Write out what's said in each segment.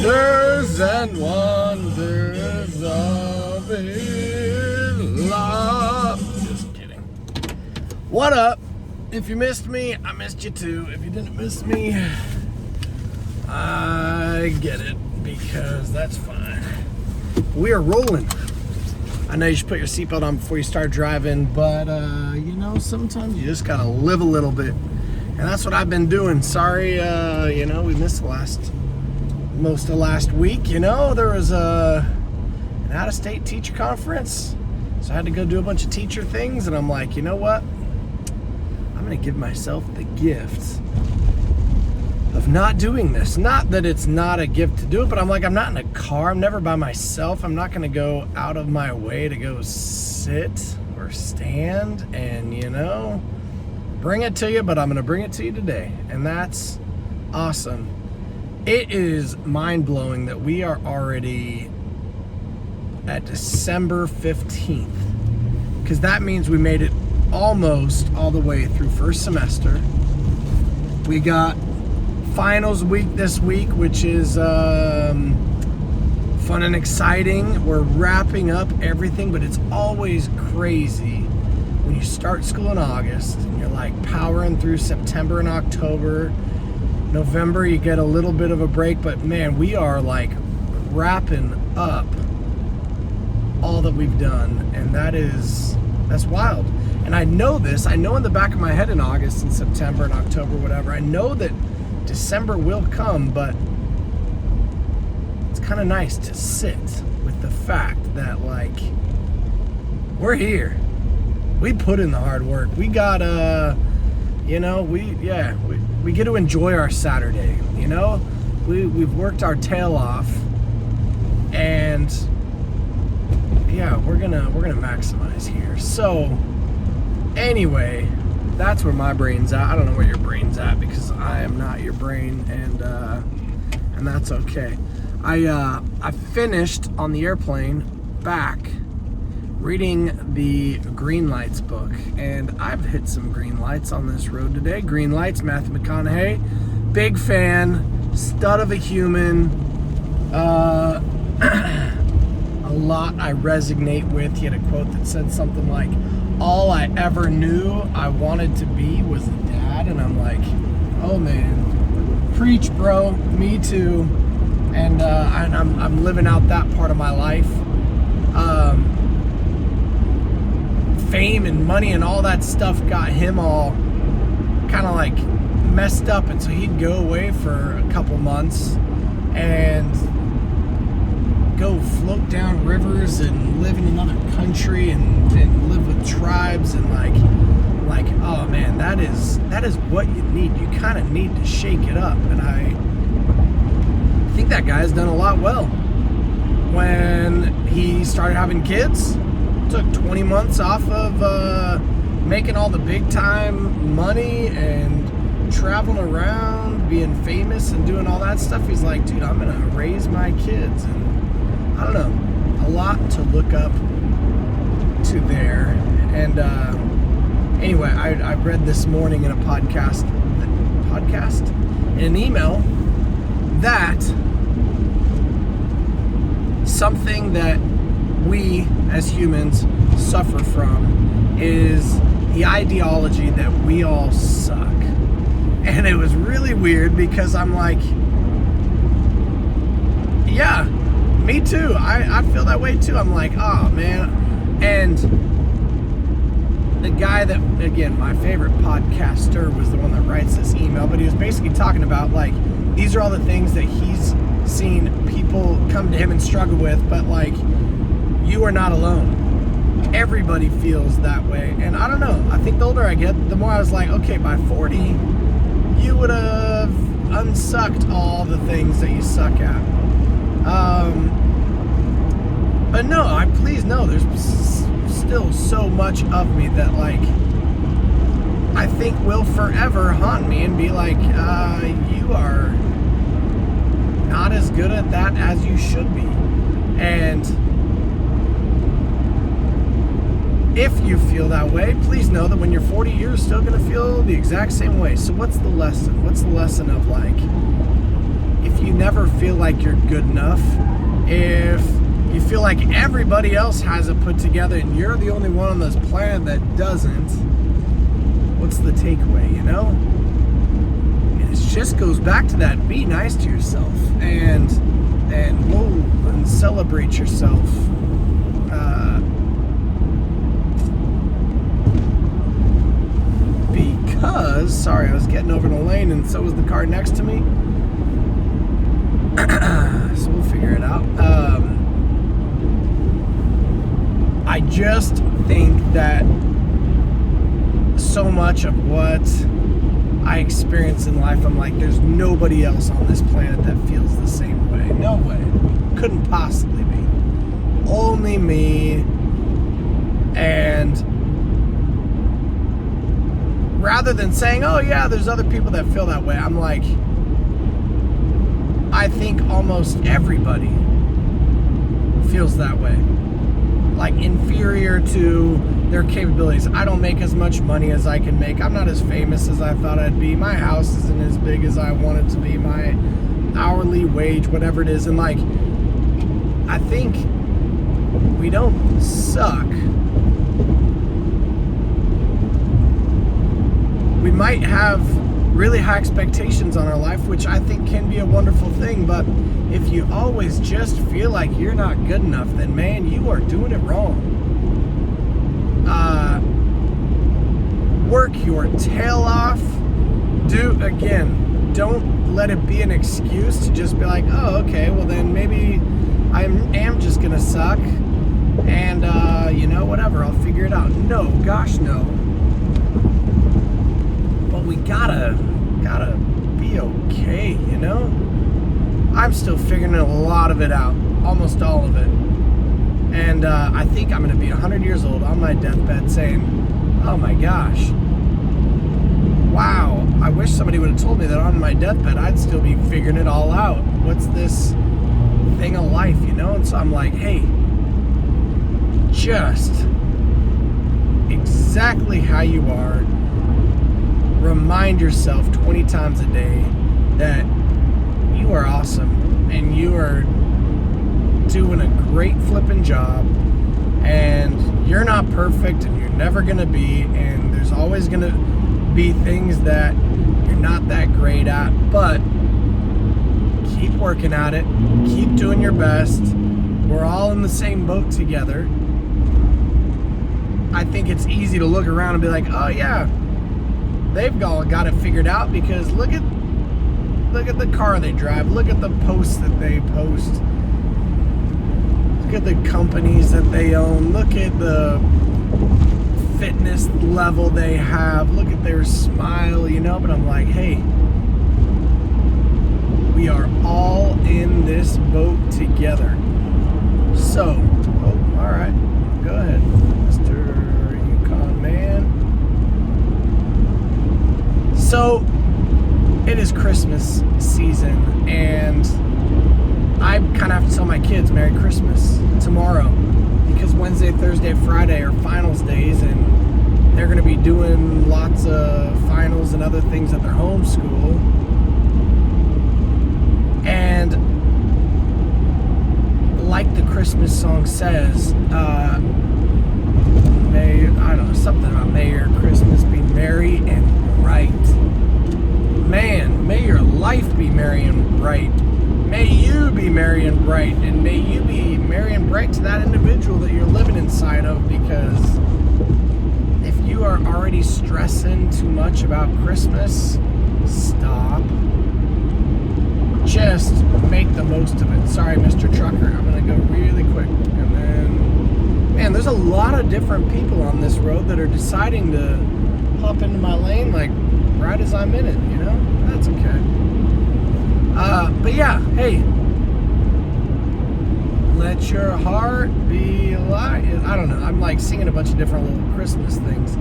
Wonders and wonders of His love. Just kidding. What up? If you missed me, I missed you too. If you didn't miss me, I get it, because that's fine. We are rolling. I know you should put your seatbelt on before you start driving, but you know, sometimes you just gotta live a little bit. And that's what I've been doing. Sorry, you know, we missed most of last week. You know, there was an out-of-state teacher conference, so I had to go do a bunch of teacher things, and I'm like, you know what? I'm gonna give myself the gift of not doing this. Not that it's not a gift to do it, but I'm like, I'm not in a car. I'm never by myself. I'm not gonna go out of my way to go sit or stand and, you know, bring it to you, but I'm gonna bring it to you today, and that's awesome. It is mind-blowing that we are already at December 15th, because that means we made it almost all the way through first semester. We got finals week this week, which is fun and exciting. We're wrapping up everything, but it's always crazy when you start school in August and you're like powering through September and October. November, you get a little bit of a break, but man, we are like wrapping up all that we've done, and that's wild. And I know this, I know in the back of my head in August and September and October, whatever, I know that December will come, but it's kind of nice to sit with the fact that, like, we're here. We put in the hard work. We got, you know, we get to enjoy our Saturday, you know? We've worked our tail off, and yeah, we're gonna maximize here. So anyway, that's where my brain's at. I don't know where your brain's at, because I am not your brain, and that's okay. I finished on the airplane back reading the Green Lights book, and I've hit some green lights on this road today. Green Lights, Matthew McConaughey, big fan, stud of a human. A lot I resonate with. He had a quote that said something like, all I ever knew I wanted to be was a dad. And I'm like, oh man, preach, bro, me too. And I'm living out that part of my life. Fame and money and all that stuff got him all kind of like messed up, and so he'd go away for a couple months and go float down rivers and live in another country and live with tribes, and like oh man, that is what you need. You kind of need to shake it up, and I think that guy's done a lot well. When he started having kids, took 20 months off of making all the big time money and traveling around, being famous and doing all that stuff. He's like, dude, I'm gonna raise my kids, and I don't know, a lot to look up to there. And anyway, I read this morning in a podcast, in an email, that something that we as humans suffer from is the ideology that we all suck. And it was really weird, because I'm like, yeah, me too. I feel that way too. I'm like, oh man. And the guy that, again, my favorite podcaster was the one that writes this email, but he was basically talking about, like, these are all the things that he's seen people come to him and struggle with, but like, you are not alone. Everybody feels that way. And I don't know, I think the older I get, the more I was like, okay, by 40, you would have unsucked all the things that you suck at. But no, please know, there's still so much of me that, like, I think will forever haunt me and be like, you are not as good at that as you should be. And if you feel that way, please know that when you're 40, you're still going to feel the exact same way. So what's the lesson? What's the lesson of, like, if you never feel like you're good enough, if you feel like everybody else has it put together and you're the only one on this planet that doesn't, what's the takeaway, you know? And it just goes back to that, be nice to yourself and celebrate yourself. Because, sorry, I was getting over the lane and so was the car next to me. So we'll figure it out. I just think that so much of what I experience in life, I'm like, there's nobody else on this planet that feels the same way. No way. Couldn't possibly be. Only me. And rather than saying, oh yeah, there's other people that feel that way, I'm like, I think almost everybody feels that way. Like inferior to their capabilities. I don't make as much money as I can make. I'm not as famous as I thought I'd be. My house isn't as big as I want it to be. My hourly wage, whatever it is. And like, I think we don't suck. We might have really high expectations on our life, which I think can be a wonderful thing, but if you always just feel like you're not good enough, then man, you are doing it wrong. Work your tail off. Don't let it be an excuse to just be like, oh, okay, well then maybe I am just gonna suck, and whatever, I'll figure it out. No, gosh, no. But we gotta be okay, you know? I'm still figuring a lot of it out, almost all of it. And I think I'm gonna be 100 years old on my deathbed saying, oh my gosh, wow, I wish somebody would have told me that on my deathbed I'd still be figuring it all out. What's this thing of life, you know? And so I'm like, hey, just exactly how you are. Remind yourself 20 times a day that you are awesome and you are doing a great flipping job, and you're not perfect and you're never gonna be, and there's always gonna be things that you're not that great at, but keep working at it, keep doing your best. We're all in the same boat together. I think it's easy to look around and be like, oh yeah, they've all got it figured out, because look at the car they drive, look at the posts that they post, look at the companies that they own, look at the fitness level they have, look at their smile, you know? But I'm like, hey, we are all in this boat together. So, all right, go ahead, Mr. Yukon Man. So, it is Christmas season, and I kind of have to tell my kids Merry Christmas tomorrow, because Wednesday, Thursday, Friday are finals days, and they're going to be doing lots of finals and other things at their home school. And like the Christmas song says, something about may your Christmas be merry and bright. Man, may your life be merry and bright. May you be merry and bright, and may you be merry and bright to that individual that you're living inside of, because if you are already stressing too much about Christmas, stop. Just make the most of it. Sorry, Mr. Trucker, I'm gonna go really quick. And then, man, there's a lot of different people on this road that are deciding to hop into my lane like right as I'm in it, you know? That's okay. But yeah, hey, let your heart be light. I don't know, I'm like singing a bunch of different little Christmas things.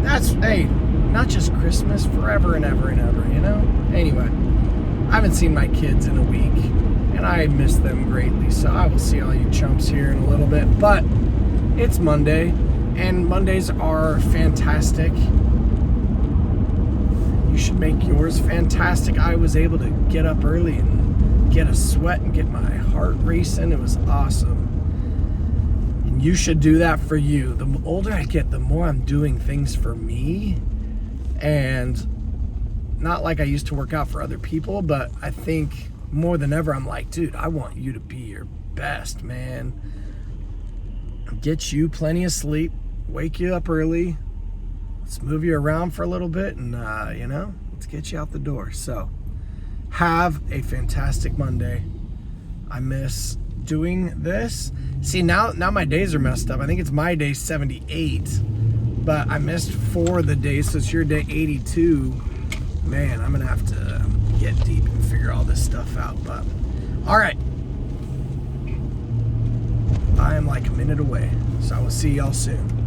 That's, hey, not just Christmas, forever and ever and ever, you know? Anyway, I haven't seen my kids in a week, and I miss them greatly, so I will see all you chumps here in a little bit. But it's Monday, and Mondays are fantastic. You should make yours fantastic. I was able to get up early and get a sweat and get my heart racing. It was awesome. And you should do that for you. The older I get, the more I'm doing things for me. And not like I used to work out for other people, but I think more than ever, I'm like, dude, I want you to be your best, man. Get you plenty of sleep, wake you up early. Let's move you around for a little bit and, let's get you out the door. So have a fantastic Monday. I miss doing this. See, now my days are messed up. I think it's my day 78, but I missed 4 of the days, so it's your day 82. Man, I'm gonna have to get deep and figure all this stuff out. But all right, I am like a minute away, so I will see y'all soon.